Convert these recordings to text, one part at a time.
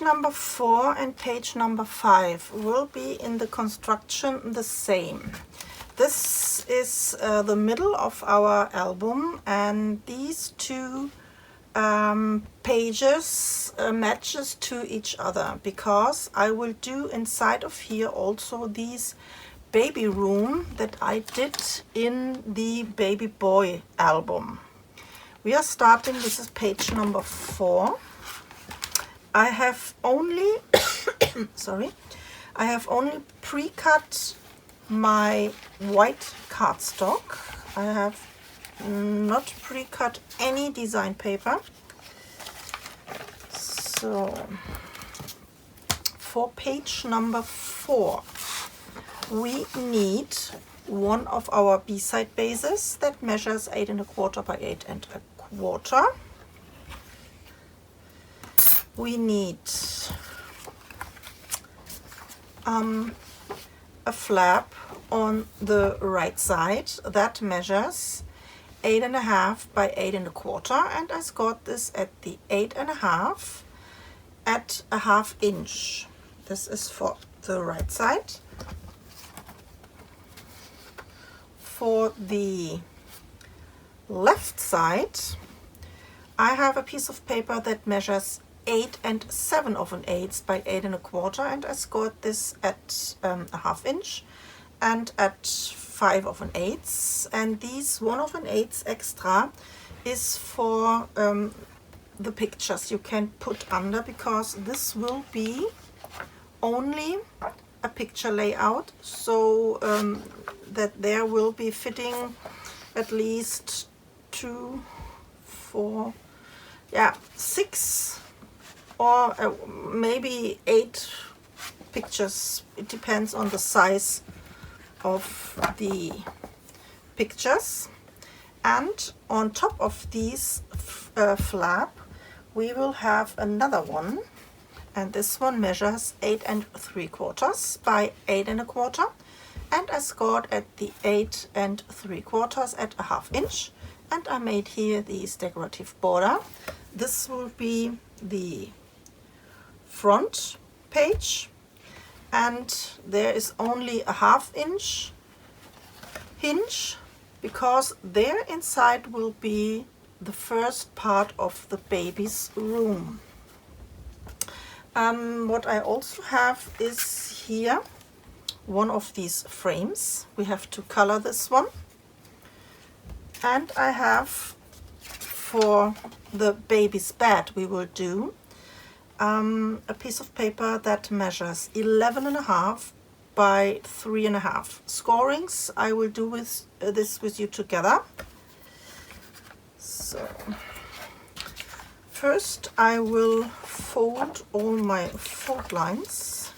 number 4 and page number 5 will be in the construction the same. This is the middle of our album, and these two pages matches to each other, because I will do inside of here also these baby room that I did in the baby boy album. We are starting, this is page number 4. I have only sorry, I have only pre-cut my white cardstock. I have not pre-cut any design paper. So for page number 4 we need one of our B-side bases that measures 8 1/4 by 8 1/4. We need a flap on the right side that measures 8 1/2 by 8 1/4, and I scored this at the 8 1/2 at a 1/2 inch. This is for the right side. For the left side, I have a piece of paper that measures 8 7/8 by 8 1/4, and I scored this at a 1/2 inch and at 5/8. And these 1/8 extra is for the pictures you can put under, because this will be only a picture layout, so that there will be fitting at least 2, 4, yeah, 6 or maybe 8 pictures. It depends on the size of the pictures. And on top of these flap we will have another one, and this one measures 8 3/4 by 8 1/4, and I scored at the 8 3/4 at a 1/2 inch, and I made here this decorative border. This will be the front page, and there is only a 1/2 inch hinge, because there inside will be the first part of the baby's room. What I also have is here one of these frames. We have to color this one, and I have, for the baby's bed we will do a piece of paper that measures 11 1/2 by 3 1/2. Scorings I will do with this with you together. So first I will fold all my fold lines.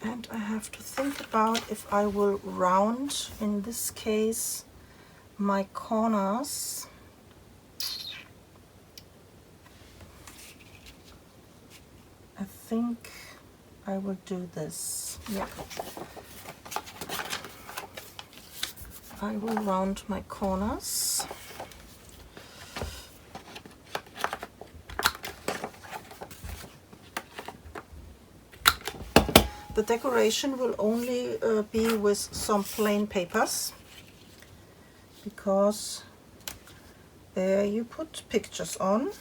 And I have to think about if I will round, in this case, my corners. I think I will do this. Yeah. I will round my corners. The decoration will only be with some plain papers, because there you put pictures on.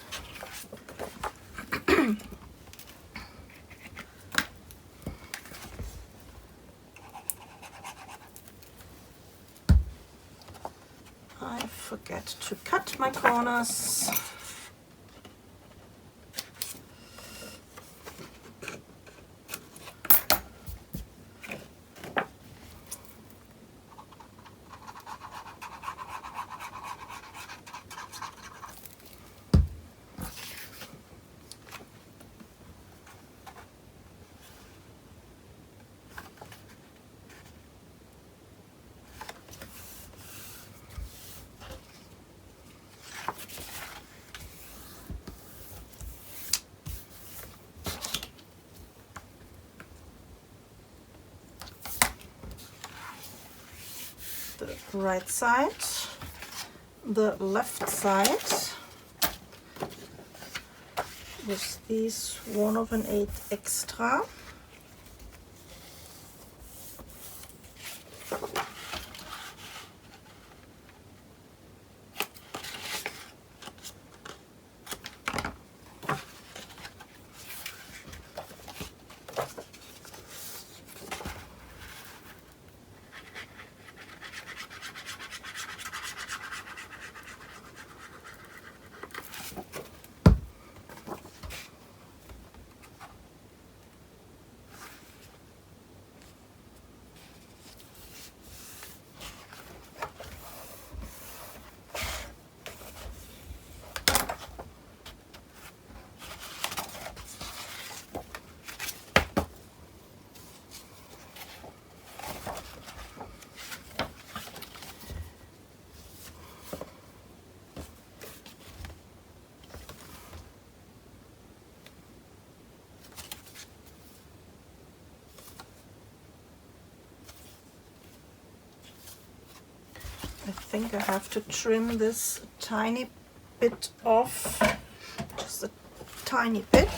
I forget to cut my corners. right side, the left side with these 1/8 extra. I think I have to trim this tiny bit off, just a tiny bit.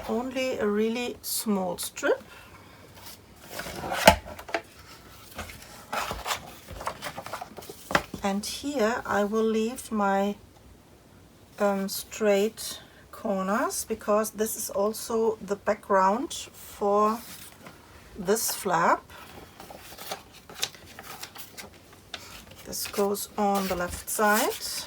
Only a really small strip. And here I will leave my straight corners, because this is also the background for this flap. This goes on the left side.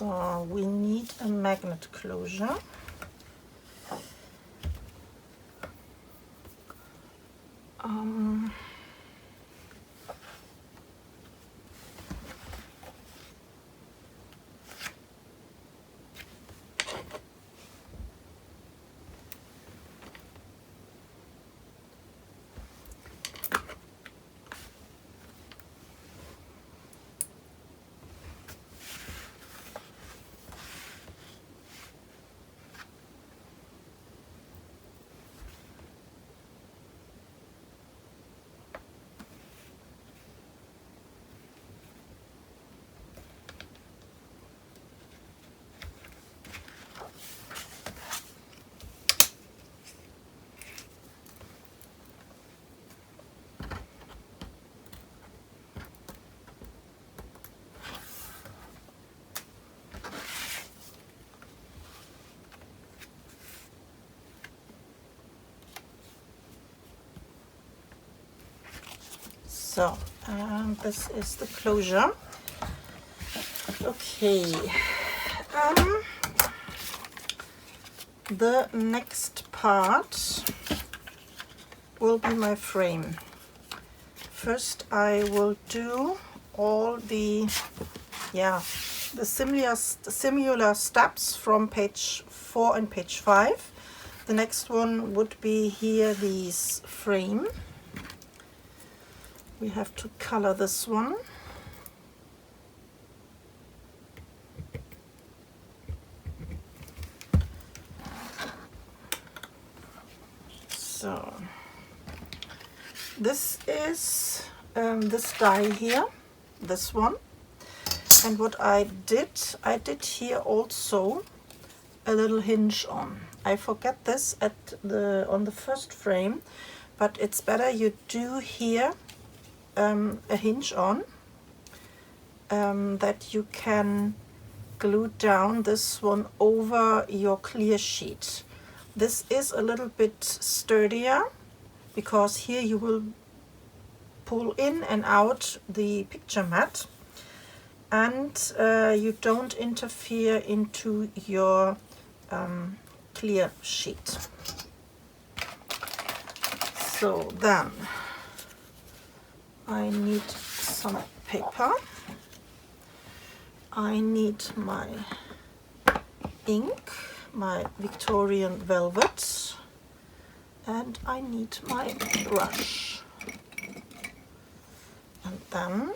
So we need a magnet closure. So, this is the closure. Okay, the next part will be my frame. First I will do all the similar steps from page 4 and page 5. The next one would be here, these frame. We have to color this one. So this is this die here, this one. And what I did here also a little hinge on. I forget this on the first frame, but it's better you do here a hinge on that you can glue down this one over your clear sheet. This is a little bit sturdier because here you will pull in and out the picture mat, and you don't interfere into your clear sheet. So then I need some paper, I need my ink, my Victorian velvet, and I need my brush. And then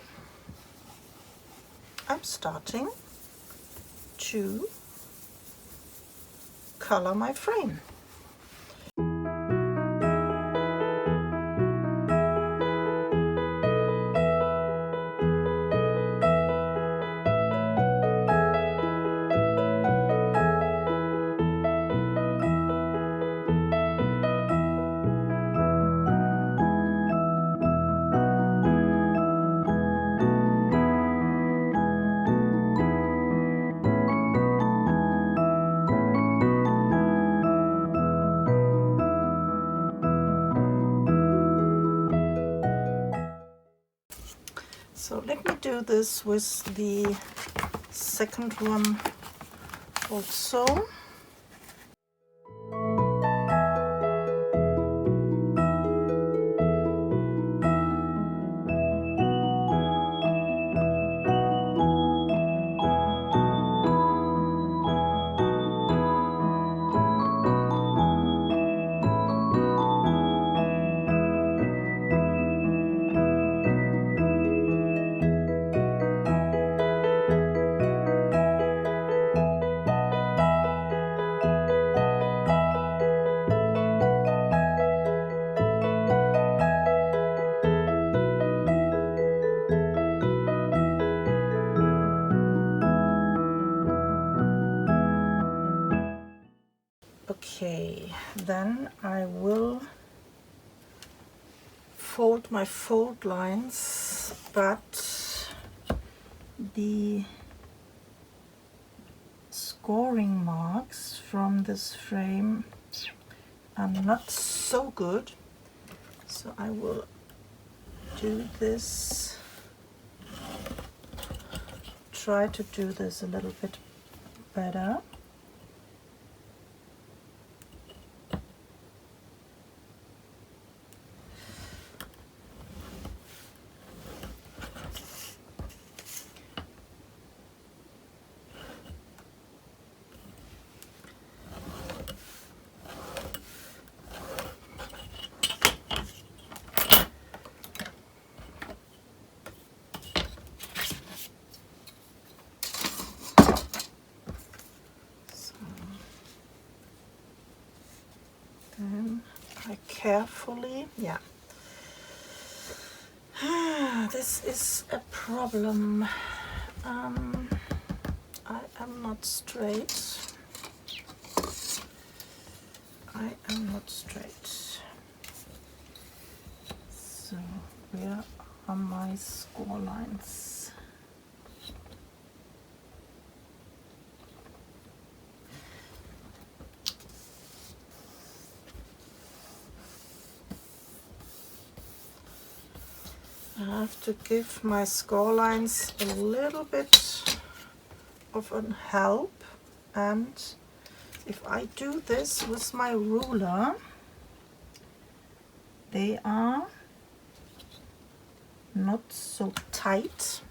I'm starting to color my frame. So let me do this with the second one also. Okay, then I will fold my fold lines, but the scoring marks from this frame are not so good, so I will do this, try to do this a little bit better. Then I carefully, yeah. This is a problem. I am not straight. I am not straight. So where are my score lines? I have to give my score lines a little bit of a help, and if I do this with my ruler, they are not so tight.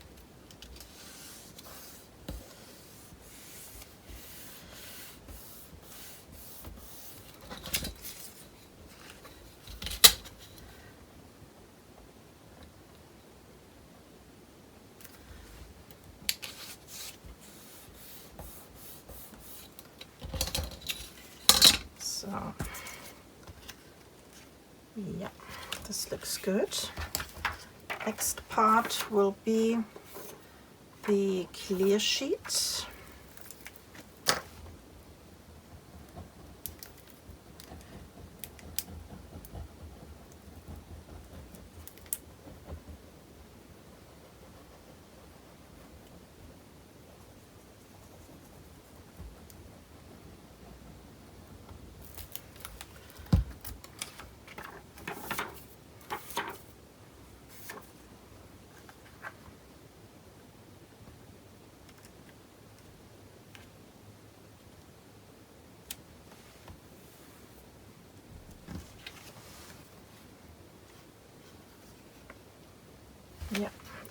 So, yeah, this looks good. Next part will be the clear sheet.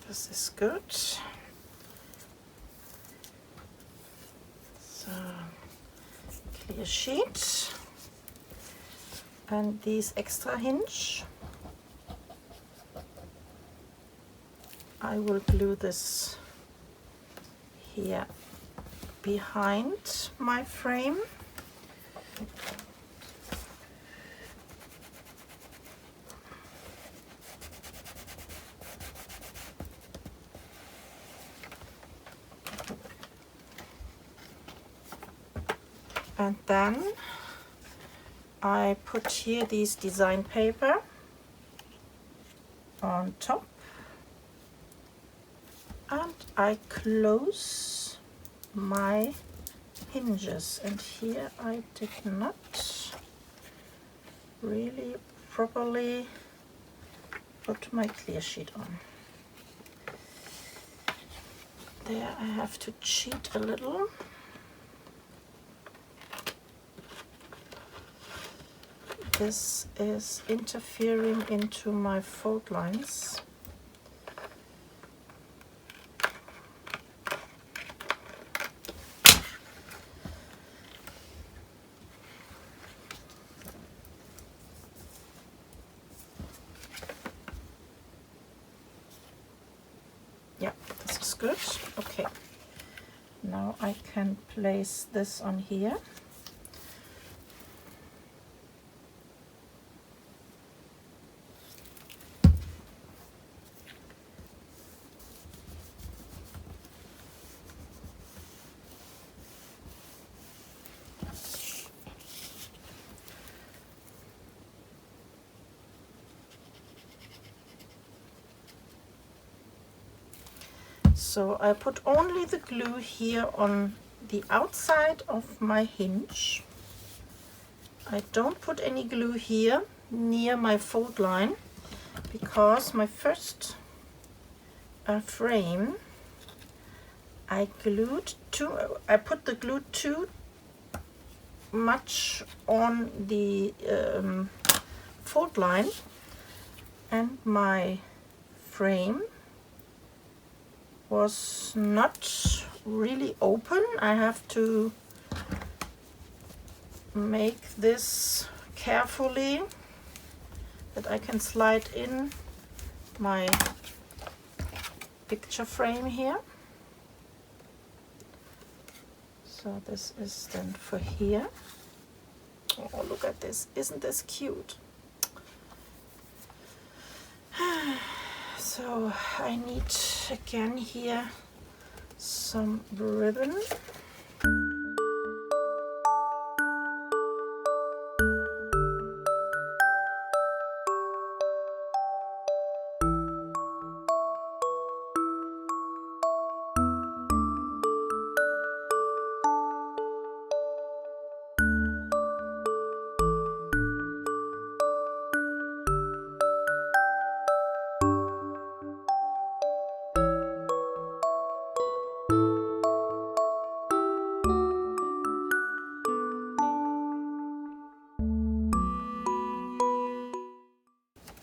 This is good. So, clear sheet. And these extra hinge, I will glue this here behind my frame. And then I put here these design paper on top, and I close my hinges, and here I did not really properly put my clear sheet on. There I have to cheat a little. This is interfering into my fold lines. Yeah, this is good. Okay, now I can place this on here. So I put only the glue here on the outside of my hinge. I don't put any glue here near my fold line, because my first frame I put the glue too much on the fold line, and my frame was not really open. I have to make this carefully that I can slide in my picture frame here. So this is then for here. Oh, look at this. Isn't this cute? So I need again here some ribbon.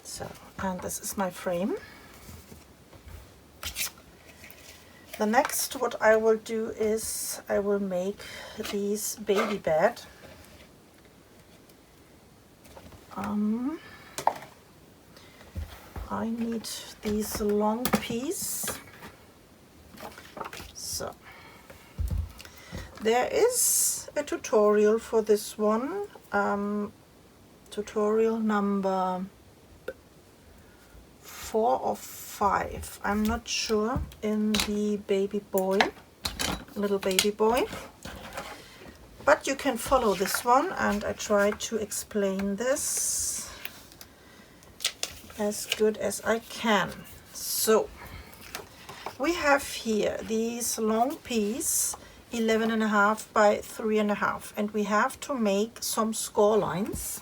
So, and this is my frame. The next what I will do is I will make these baby bed. I need these long piece. So there is a tutorial for this one, tutorial number 4 or 5, I'm not sure, in the baby boy, little baby boy, but you can follow this one, and I try to explain this as good as I can. So we have here these long piece 11.5 by 3.5, and we have to make some score lines.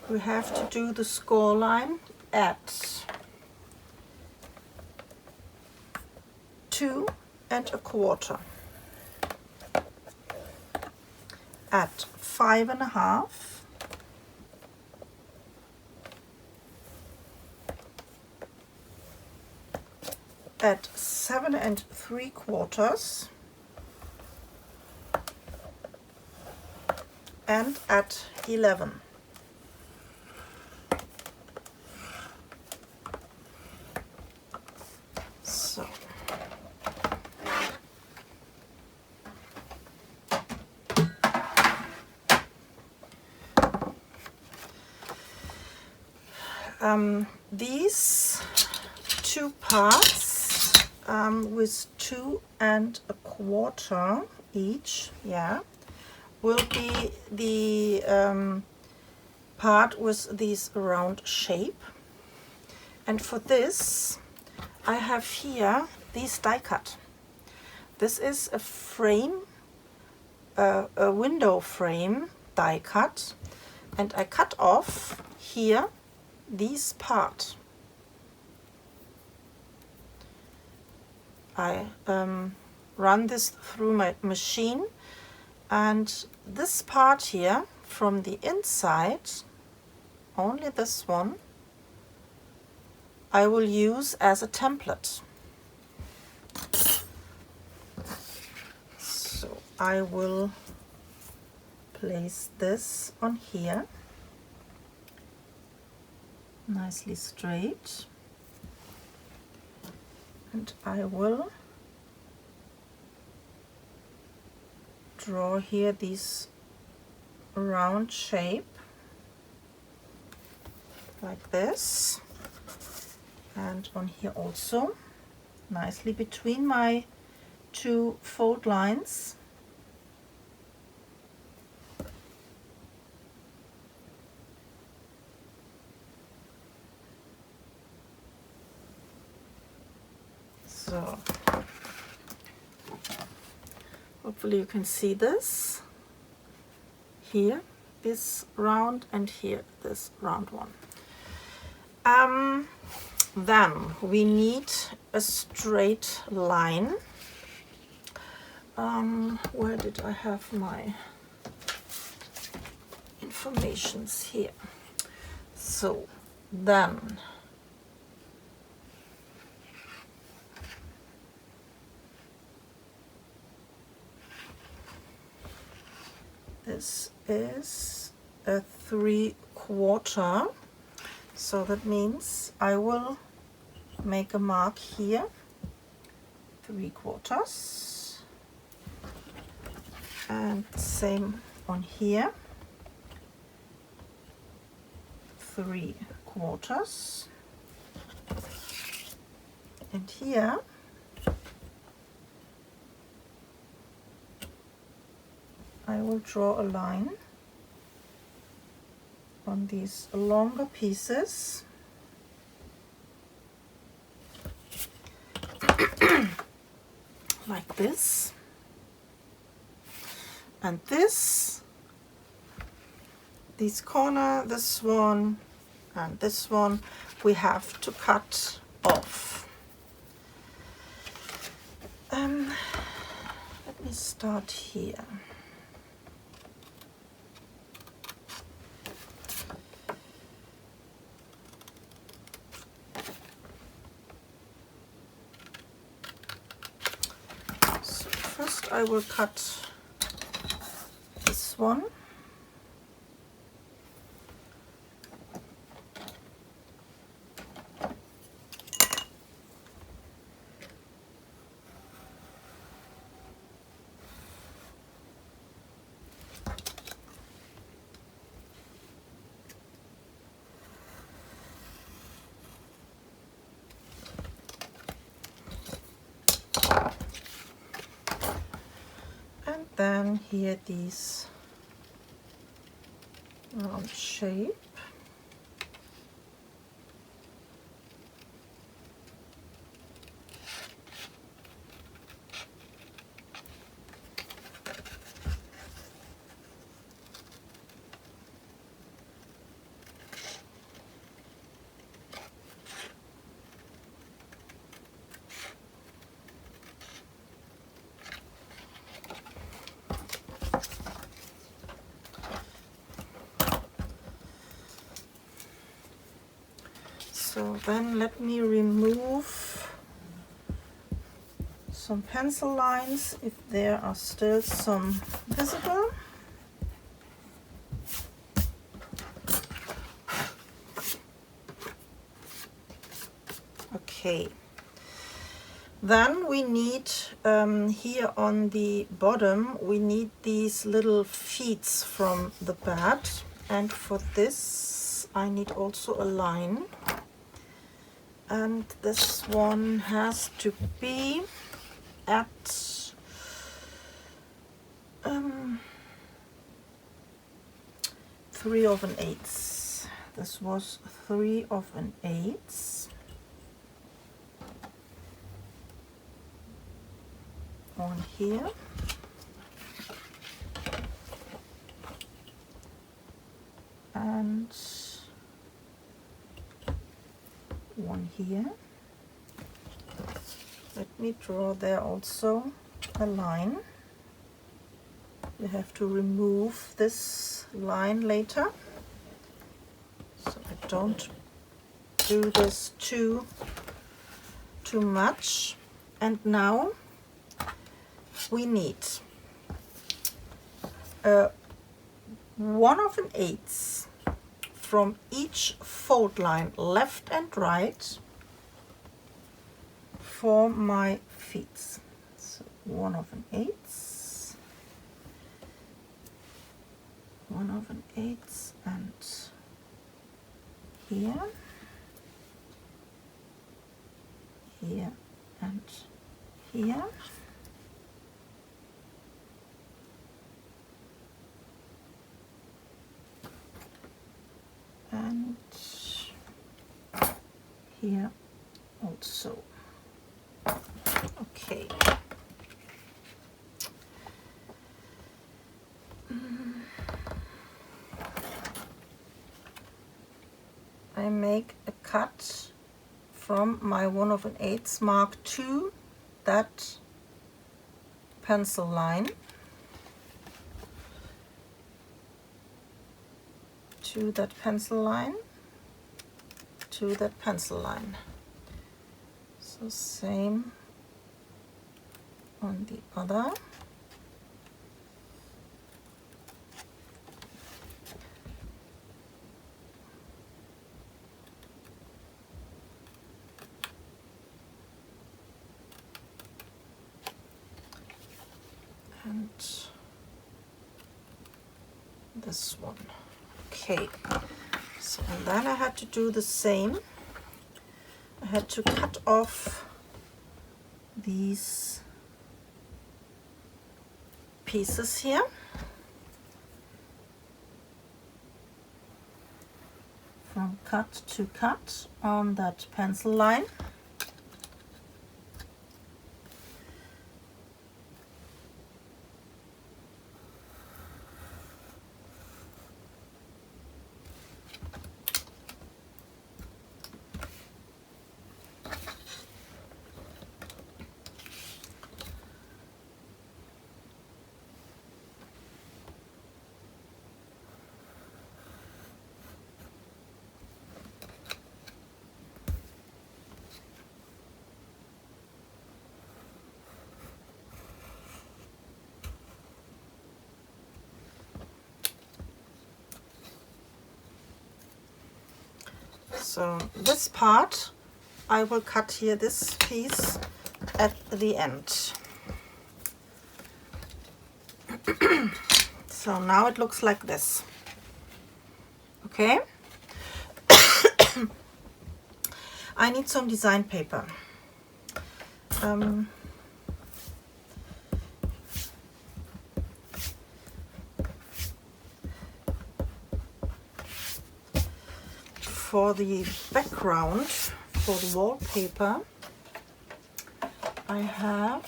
We have to do the score line at 2 1/4. at 5.5, at 7.75, and at 11. So these two parts with 2.25 each, yeah, will be the part with this round shape. And for this I have here this die cut. This is a frame, a window frame die cut, and I cut off here this part. I run this through my machine, and this part here from the inside, only this one, I will use as a template. So I will place this on here, nicely straight, and I will draw here this round shape like this, and on here also nicely between my two fold lines. So hopefully you can see this here, this round, and here this round one. Then we need a straight line. Where did I have my informations? Here. So then this is a 3/4, so that means I will make a mark here, 3/4, and same on here, 3/4, and here I will draw a line on these longer pieces like this, and this corner, this one and this one, we have to cut off. Let me start here. First I will cut this one. Then here these round shape. So then let me remove some pencil lines if there are still some visible. Okay. Then we need here on the bottom, we need these little feet from the bat, and for this I need also a line, and this one has to be at 3/8. This was 3/8. One here, and one here. Let me draw there also a line. You have to remove this line later, so I don't do this too much. And now we need 1/8 from each fold line, left and right, for my feet. So 1/8, 1/8, and here, here, and here. And here also. Okay. I make a cut from my 1/8 mark to that pencil line, to that pencil line, to that pencil line. So same on the other. And this one. Okay, so and then I had to do the same. I had to cut off these pieces here. From cut to cut on that pencil line. So this part I will cut here, this piece at the end. So now it looks like this. Okay. I need some design paper. For the background, for the wallpaper, I have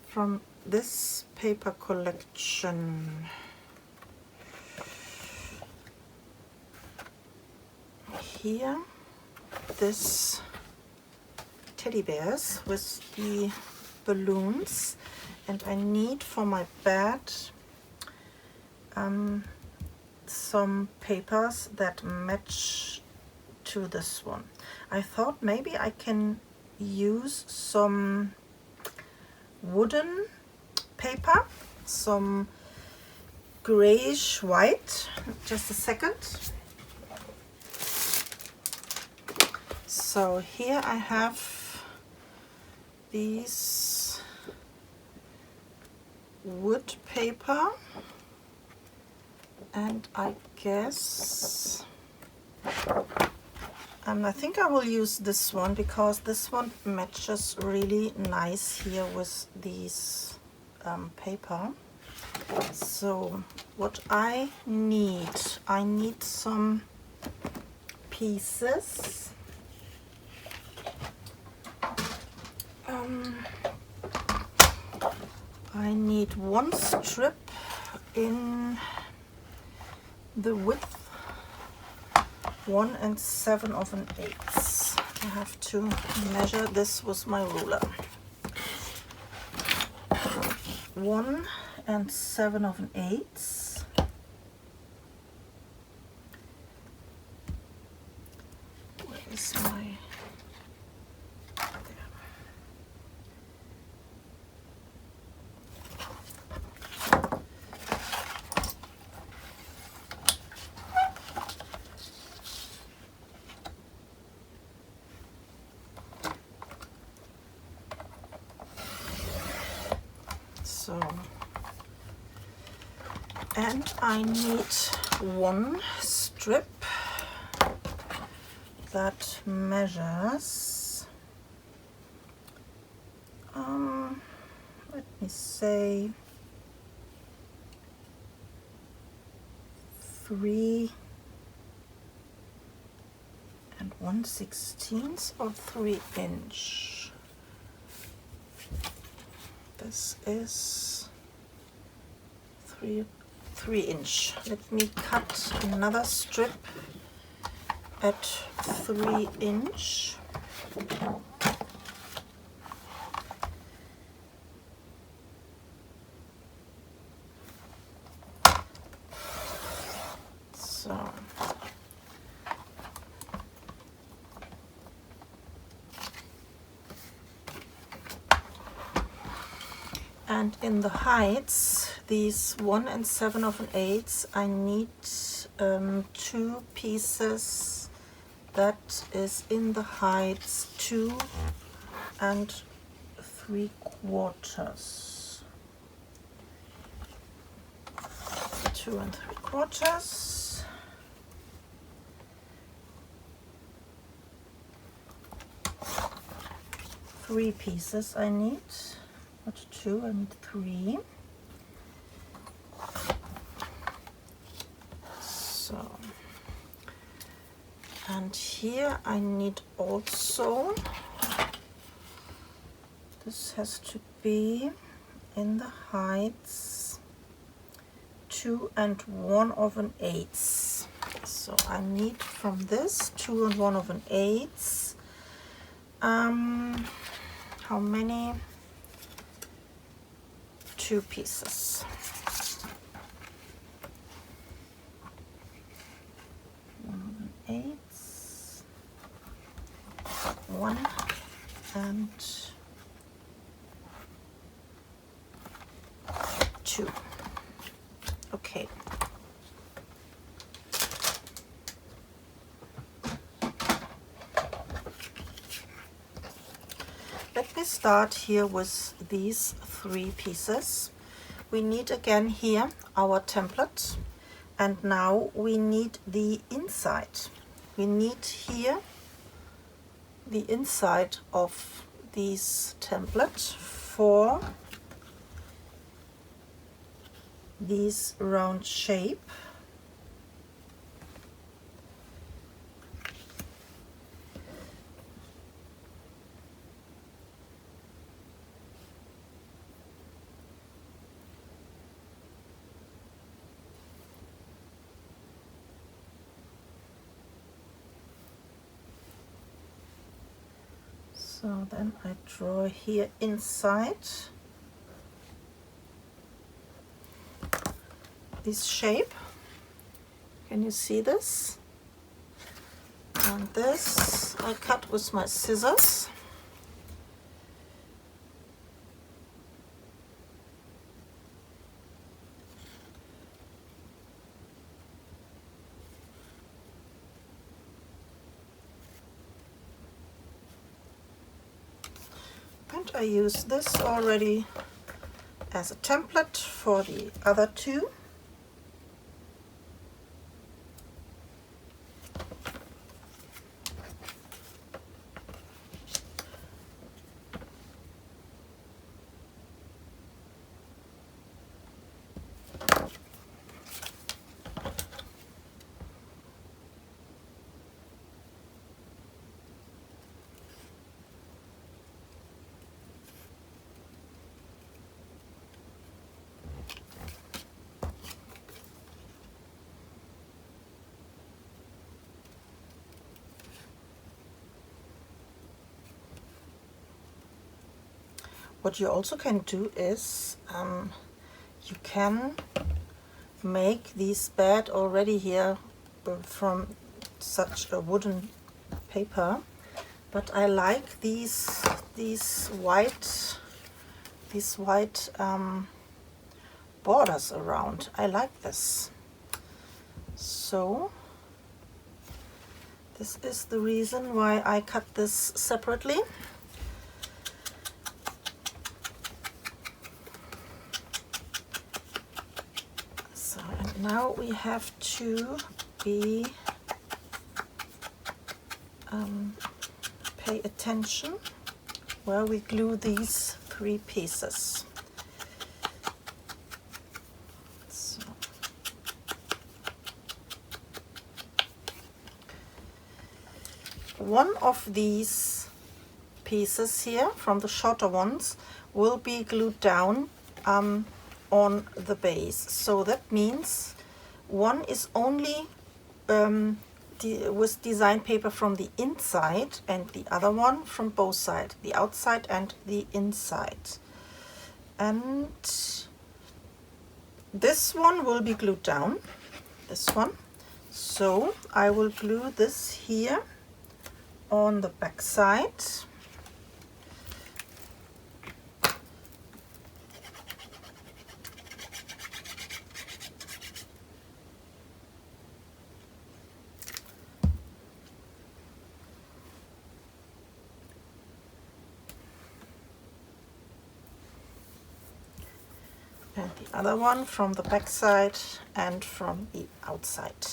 from this paper collection here this teddy bears with the balloons, and I need for my bed some papers that match to this one. I thought maybe I can use some wooden paper, some grayish white. Just a second. So here I have these wood paper, and I guess I think I will use this one because this one matches really nice here with these paper. So what I need some pieces. I need one strip in the width 1 7/8. I have to measure this with my ruler. 1 7/8. Where is my... And I need one strip that measures, let me say 3 1/16 or 3 inch. This is 3 inch. Let me cut another strip at 3 inch. So and in the heights, these 1 7/8, I need 2 pieces that is in the heights 2 3/4. 2 3/4. Three pieces I need. Not 2, I need 3. So, and here I need also, this has to be in the heights 2 1/8. So I need from this 2 1/8. How many? 2 pieces. 1/8, 1 and 2. Okay. Let me start here with these 3 pieces. We need again here our template, and now we need the inside. We need here the inside of this template for this round shape. So then I draw here inside this shape. Can you see this? And this I cut with my scissors. And I use this already as a template for the other two. What you also can do is you can make these bed already here from such a wooden paper, but I like these white borders around. I like this. So this is the reason why I cut this separately. Now we have to pay attention where we glue these three pieces. So. One of these pieces here, from the shorter ones, will be glued down on the base. So that means one is only with design paper from the inside and the other one from both sides, the outside and the inside. And this one will be glued down, this one. So I will glue this here on the back side. And the other one from the back side and from the outside.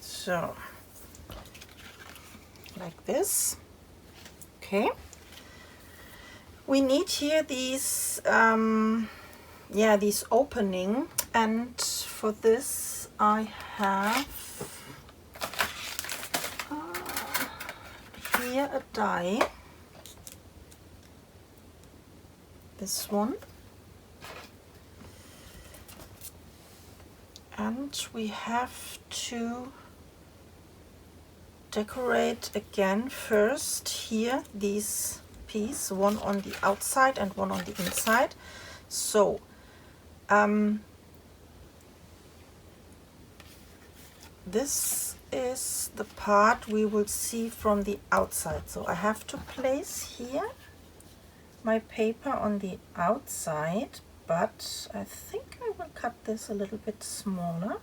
So, like this. Okay. We need here these, these opening, and for this I have here a die. This one. And we have to decorate again first here these pieces, one on the outside and one on the inside. So this is the part we will see from the outside. So I have to place here my paper on the outside, but I think I will cut this a little bit smaller,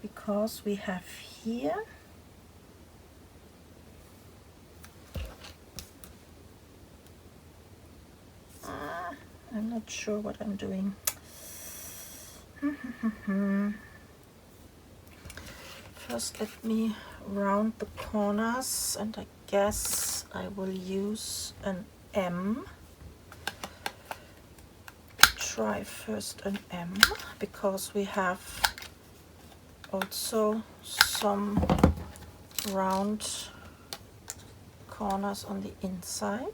because we have here I'm not sure what I'm doing. First let me round the corners, and I guess I will use an M. Try first an M, because we have also some round corners on the inside.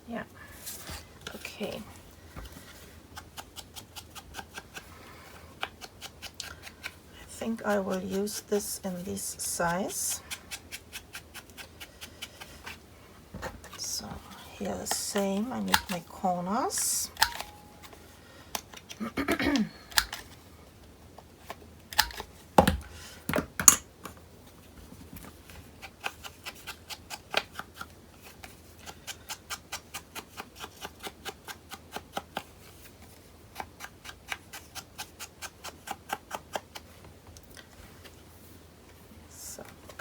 Yeah, okay. I think I will use this in this size. So here the same, I need my corners.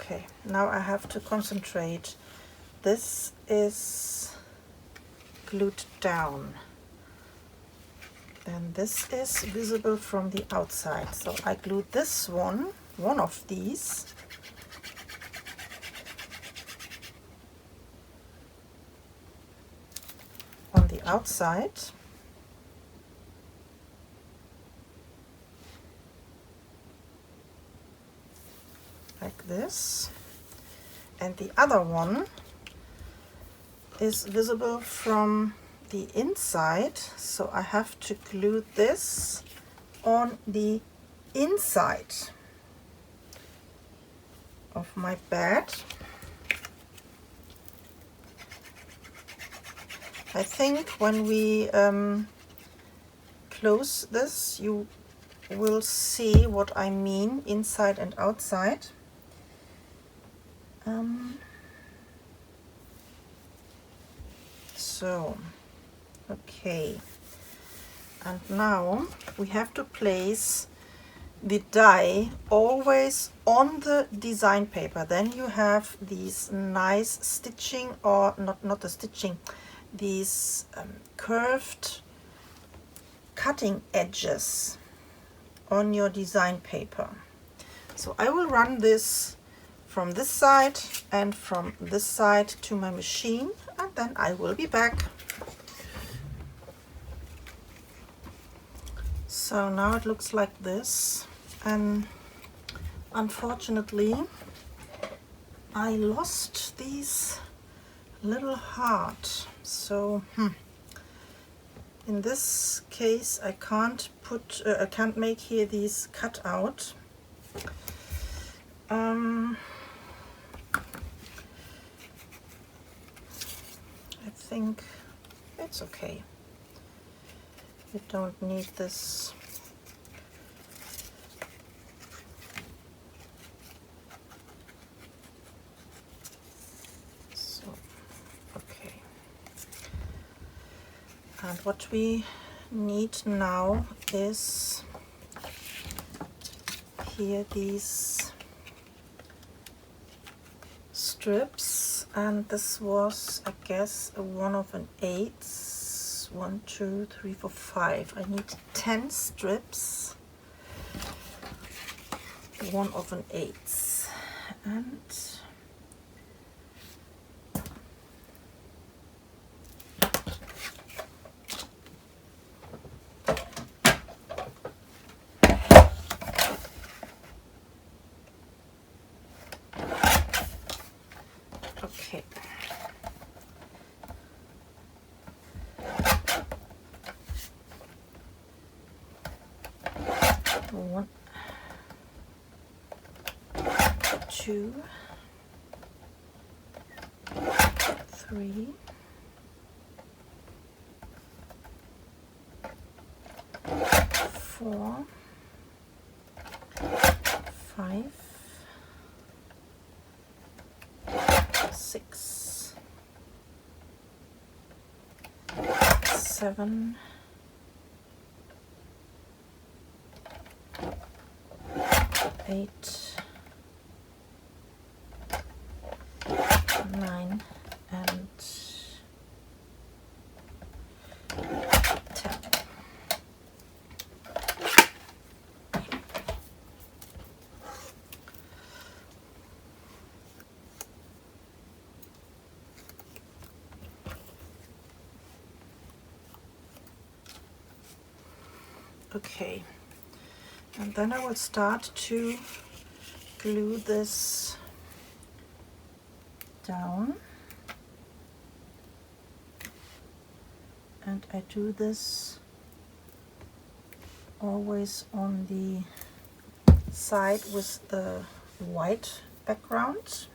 Okay, now I have to concentrate. This is glued down and this is visible from the outside. So I glued this one of these, on the outside. Like this, and the other one is visible from the inside, so I have to glue this on the inside of my bed. I think when we close this you will see what I mean, inside and outside. So, okay, and now we have to place the die always on the design paper. Then you have these nice stitching, or not the stitching, these curved cutting edges on your design paper. So I will run this from this side and from this side to my machine, and then I will be back. So now it looks like this, and unfortunately I lost these little heart. So in this case I can't put I can't make here these cut out. I think it's okay. You don't need this. So, okay. And what we need now is here these strips, and this was, I guess, a 1/8. 1, 2, 3, 4, 5. I need 10 strips, 1/8, and okay. One, 2, 3, 4, 5, 6, 7, 8, 9, and 10. Okay, and then I will start to glue this down, and I do this always on the side with the white background.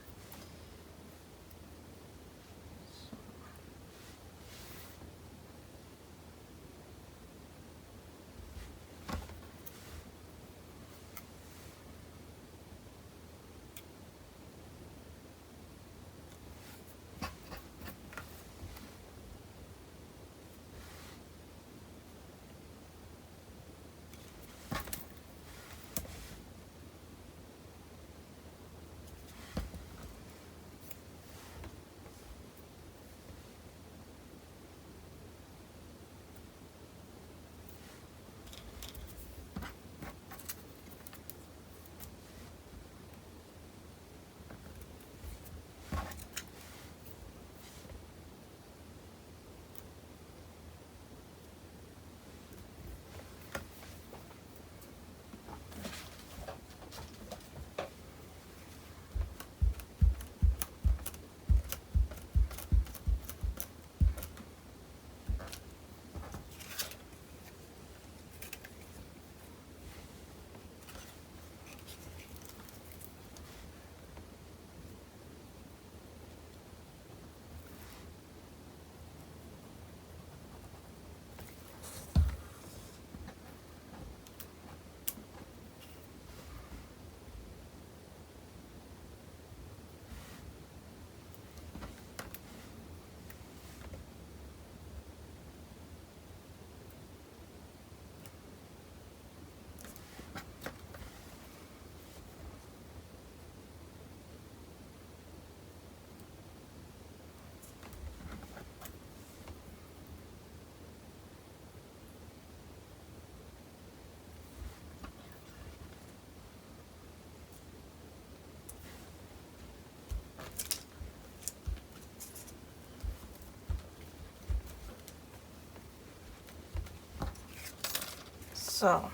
So,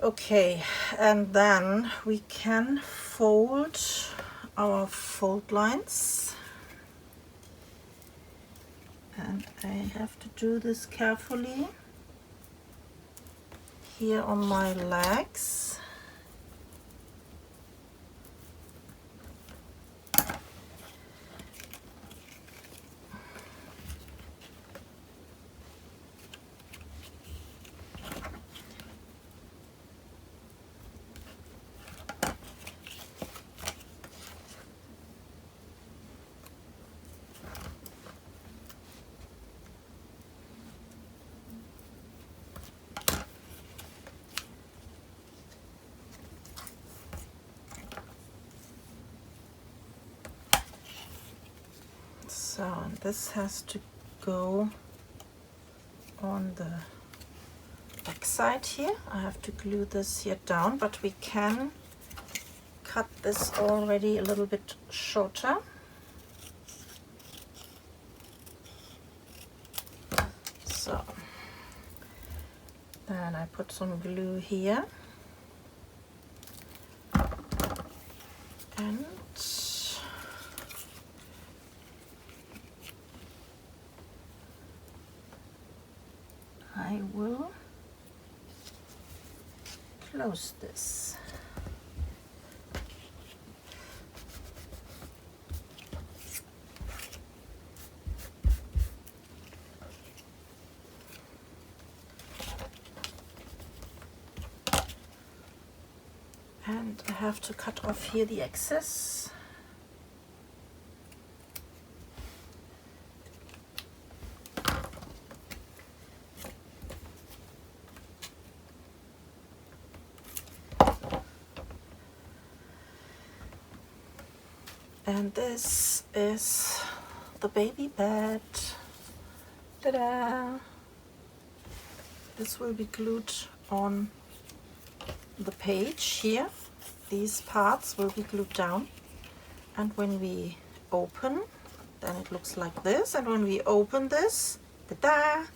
okay, and then we can fold our fold lines, and I have to do this carefully here on my legs. So, and this has to go on the back side here. I have to glue this here down, but we can cut this already a little bit shorter. So, then I put some glue here, and I will close this. And I have to cut off here the excess. And this is the baby bed. Ta-da! This will be glued on the page here. These parts will be glued down, and when we open, then it looks like this, and when we open this, ta-da,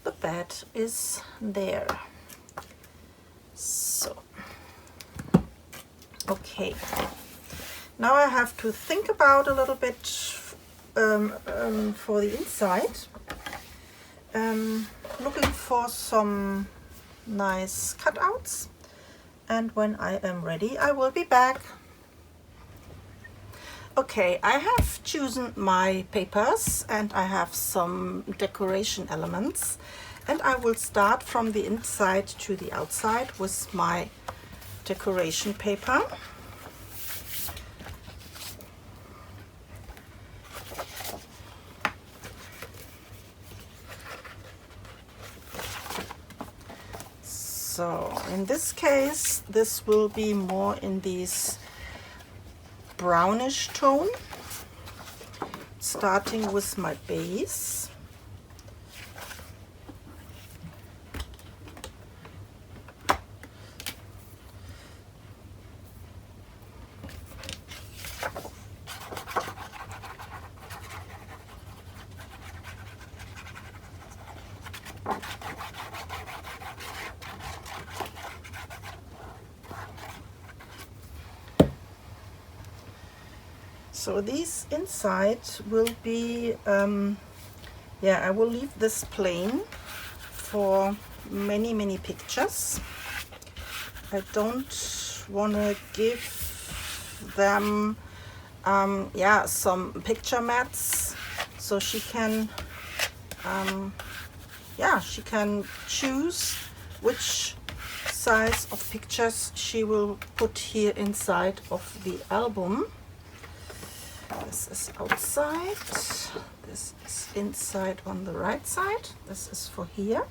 the that is there. So, okay. Now I have to think about a little bit for the inside. Looking for some nice cutouts, and when I am ready I will be back. Okay, I have chosen my papers and I have some decoration elements, and I will start from the inside to the outside with my decoration paper. So in this case, this will be more in this brownish tone, starting with my base. So these inside will be, yeah, I will leave this plain for many pictures. I don't want to give them, yeah, some picture mats, so she can, yeah, she can choose which size of pictures she will put here inside of the album. This is outside, this is inside on the right side, this is for here.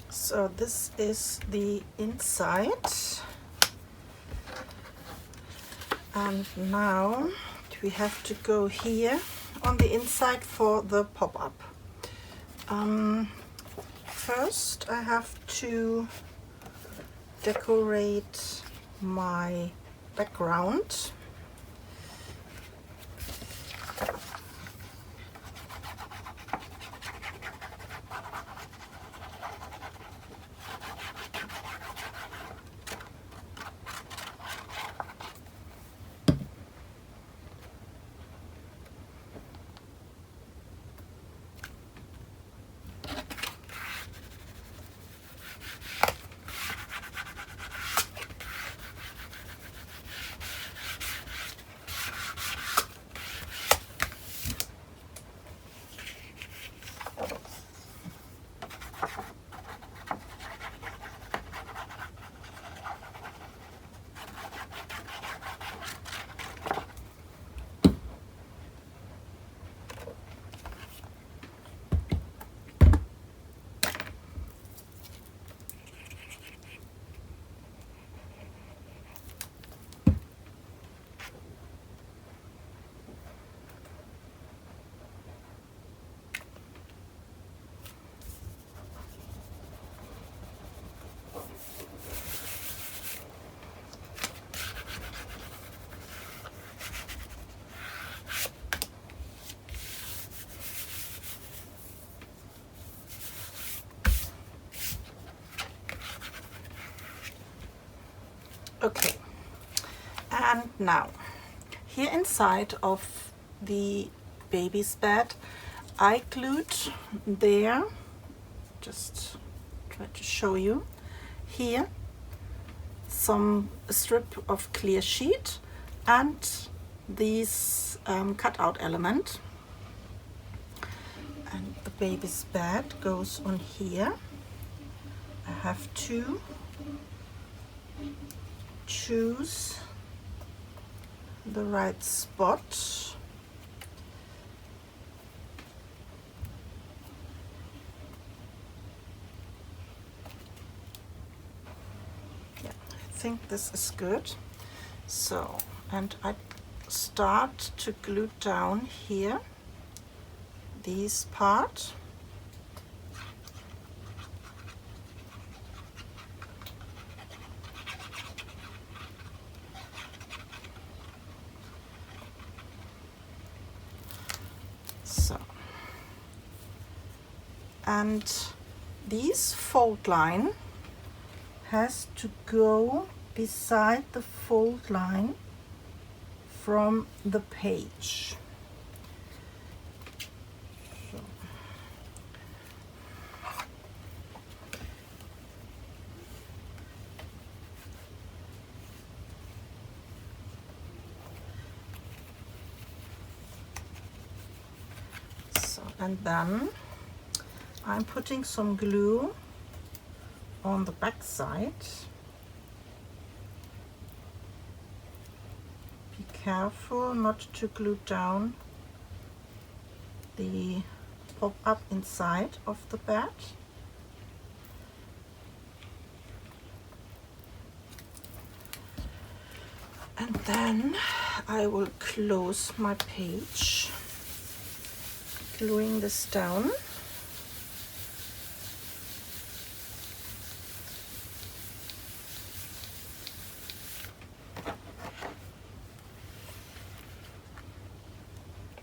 So this is the inside, and now we have to go here on the inside for the pop-up. First I have to decorate my background. Okay, and now here inside of the baby's bed I glued there, just try to show you here, some strip of clear sheet and these cutout element, and the baby's bed goes on here. I have to choose the right spot. Yeah, I think this is good. So, and I start to glue down here this part. So, and this fold line has to go beside the fold line from the page. So. And then I'm putting some glue on the back side. Be careful not to glue down the pop-up inside of the bed. And then I will close my page, gluing this down.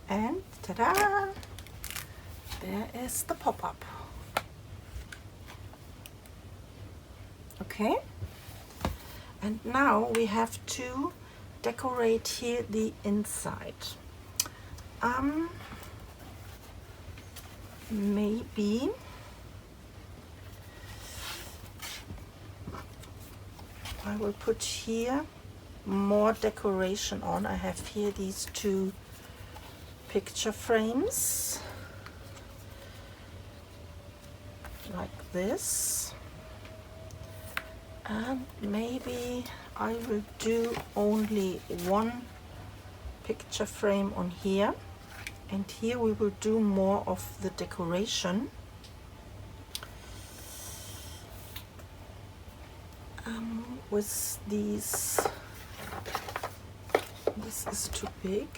And ta-da! There is the pop-up. Okay, and now we have to decorate here the inside. Maybe I will put here more decoration on. I have here these two picture frames like this, and maybe I will do only one picture frame on here, and here we will do more of the decoration. With these, this is too big.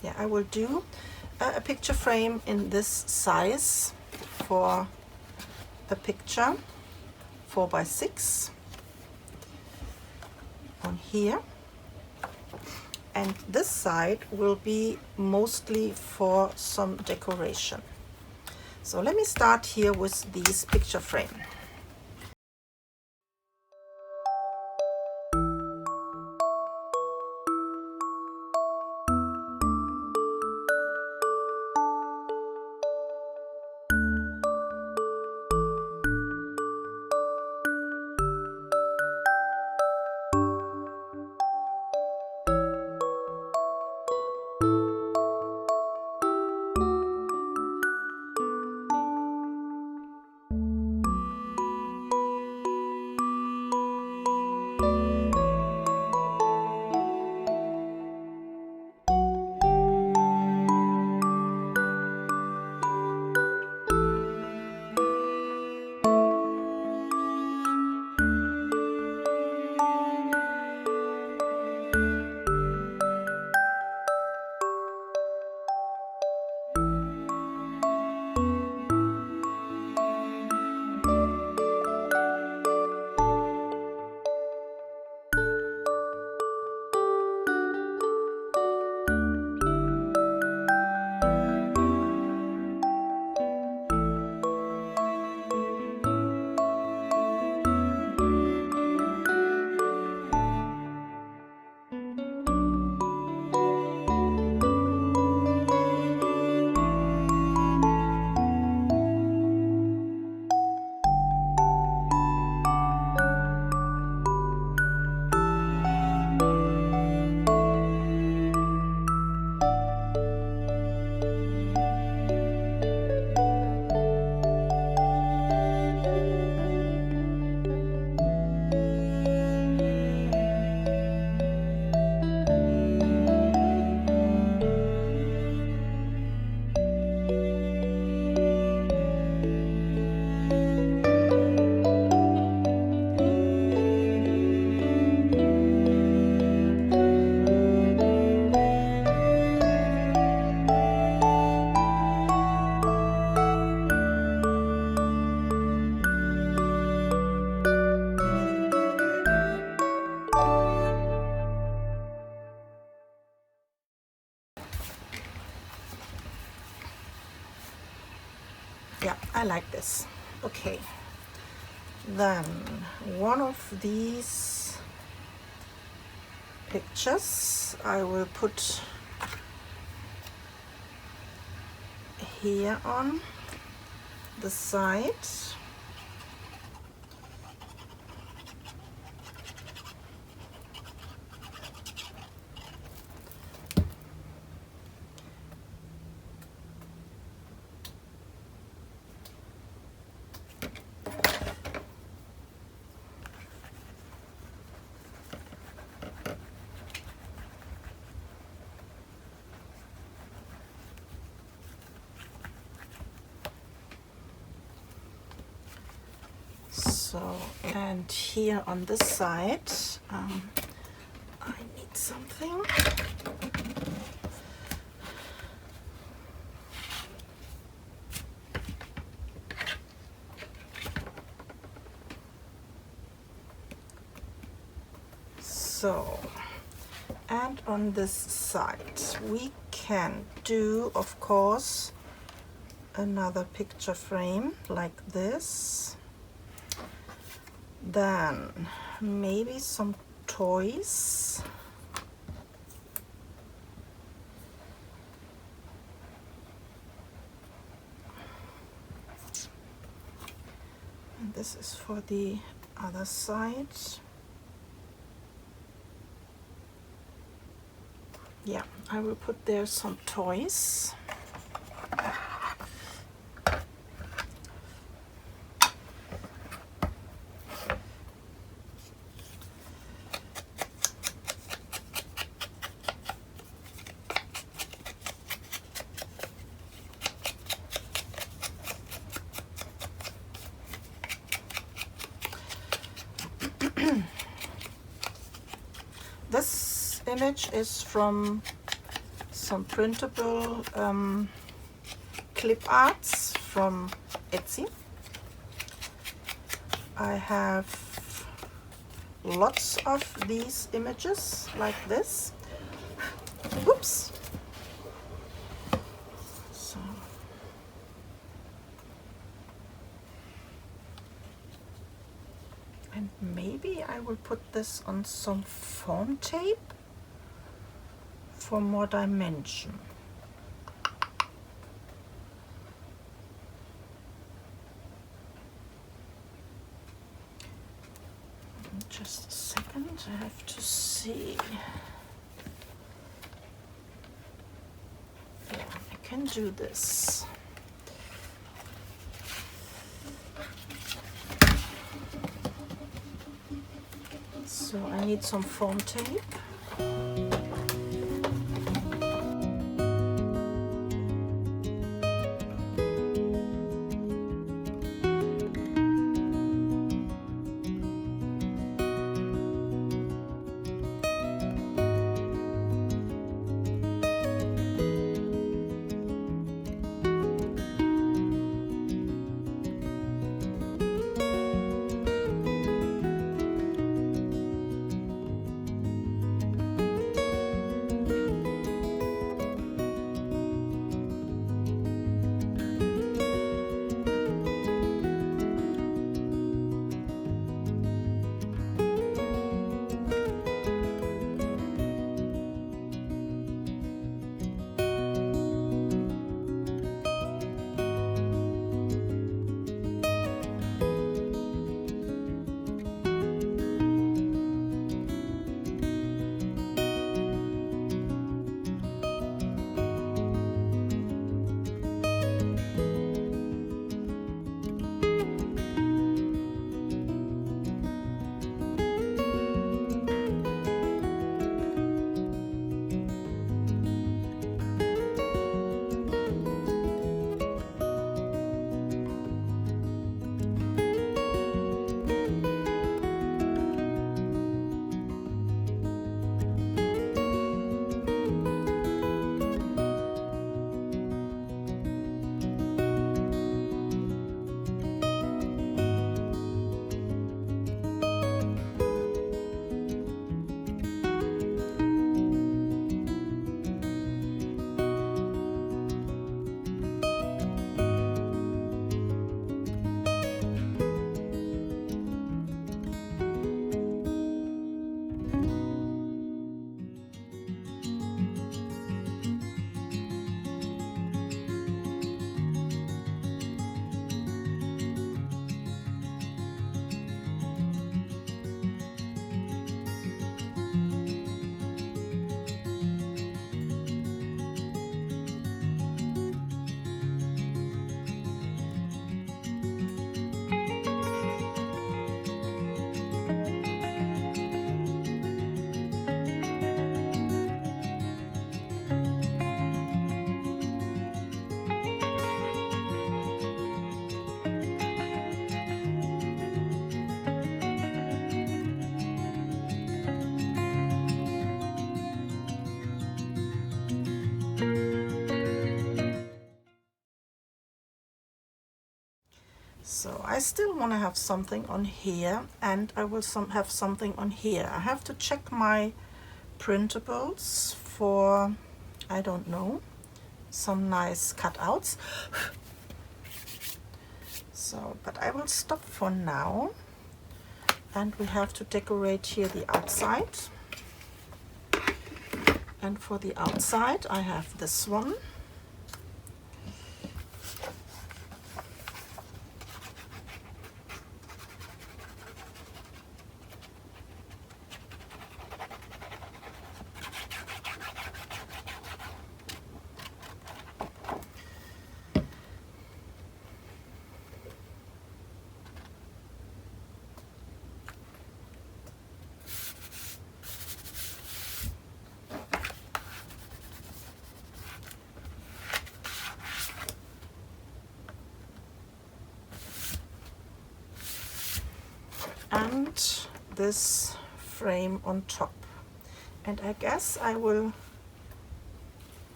Yeah, I will do a picture frame in this size for a picture, 4x6 on here, and this side will be mostly for some decoration. So let me start here with this picture frame. I like this. Okay, then one of these pictures I will put here on the side. So, and here on this side, I need something. So, and on this side, we can do, of course, another picture frame like this. Then maybe some toys. And this is for the other side. Yeah, I will put there some toys. This image is from some printable clip arts from Etsy. I have lots of these images like this. Oops. So. And maybe I will put this on some foam tape for more dimension. Just a second, I have to see. Yeah, I can do this. So I need some foam tape. So I still want to have something on here, and I will have something on here. I have to check my printables for, I don't know, some nice cutouts. So, but I will stop for now, and we have to decorate here the outside. And for the outside I have this one. And this frame on top, and I guess I will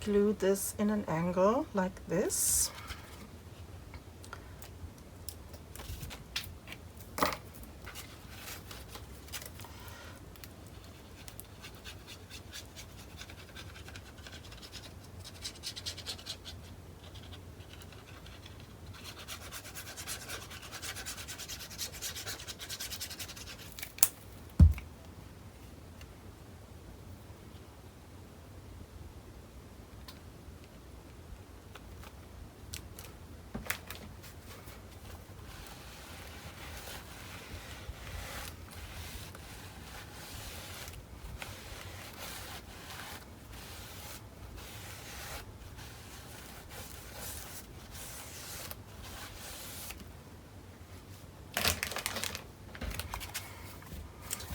glue this in an angle like this.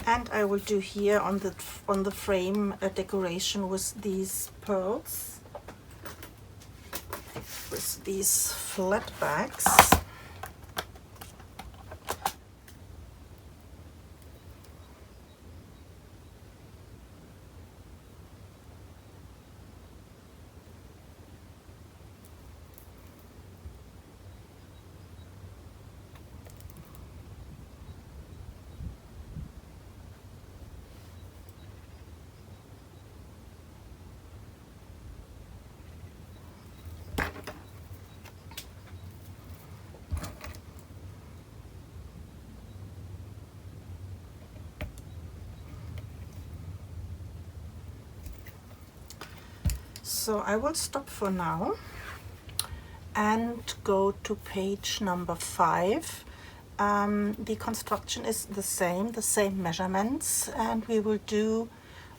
And I will do here on the frame a decoration with these pearls, with these flat bags. So I will stop for now and go to page number 5. The construction is the same measurements, and we will do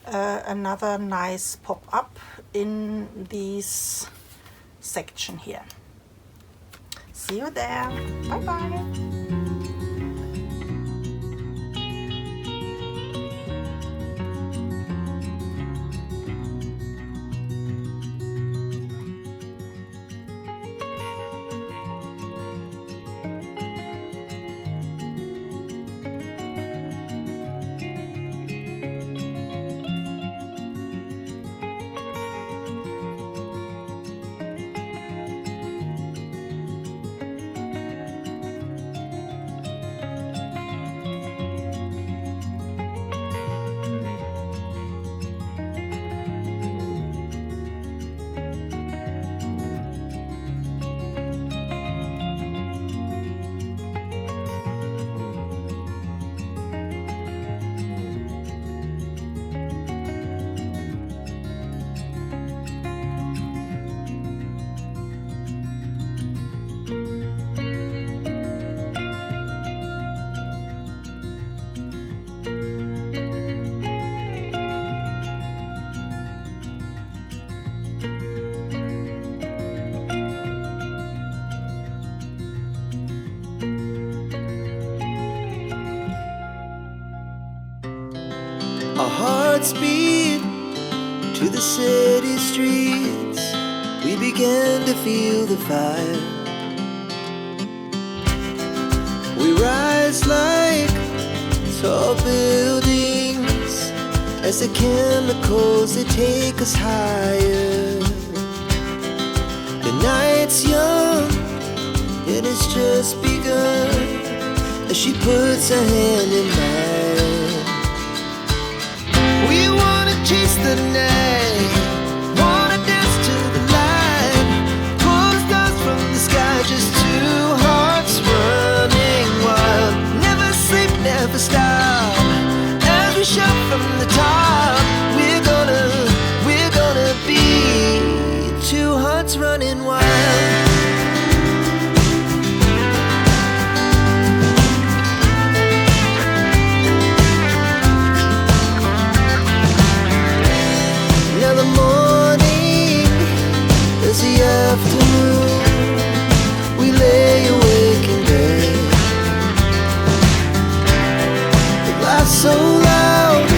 another nice pop-up in this section here. See you there. Bye bye. Our hearts beat to the city streets. We began to feel the fire. We rise like tall buildings as the chemicals, they take us higher. The night's young, and it's just begun as she puts her hand in mine. We wanna chase the night, wanna dance to the light, pull stars from the sky, just two hearts running wild. Never sleep, never stop, as we shout from the top. We're gonna be two hearts running wild. Now the morning is the afternoon. We lay awake in bed. The laughs so loud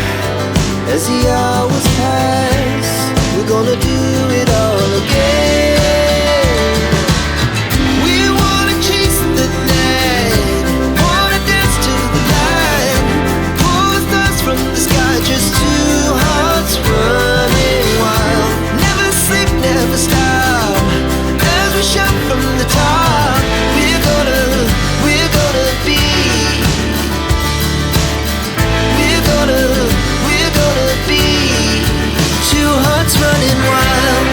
as the hours pass. We're gonna do it all again. We wanna chase the night, wanna dance to the light, pull the stars from the sky, just two hearts running wild. Never sleep, never stop, as we shout from the top. We're gonna be, we're gonna be two hearts running wild.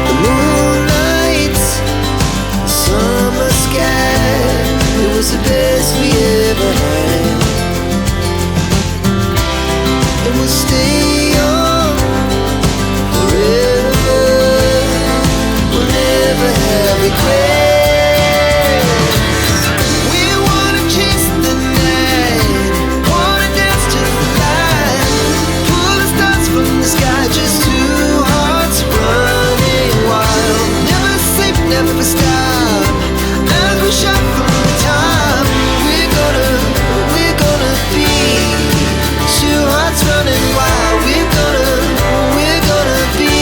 The moonlight, the summer sky, it was the best we ever had. And we'll stay young forever. We'll never have regrets. We wanna chase the night, wanna dance to the light, pull the stars from the sky, just two hearts running wild. Never sleep, never stop, as we shout from the top. We're gonna be two hearts running wild. We're gonna be,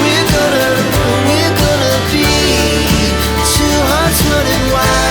we're gonna be two hearts running wild.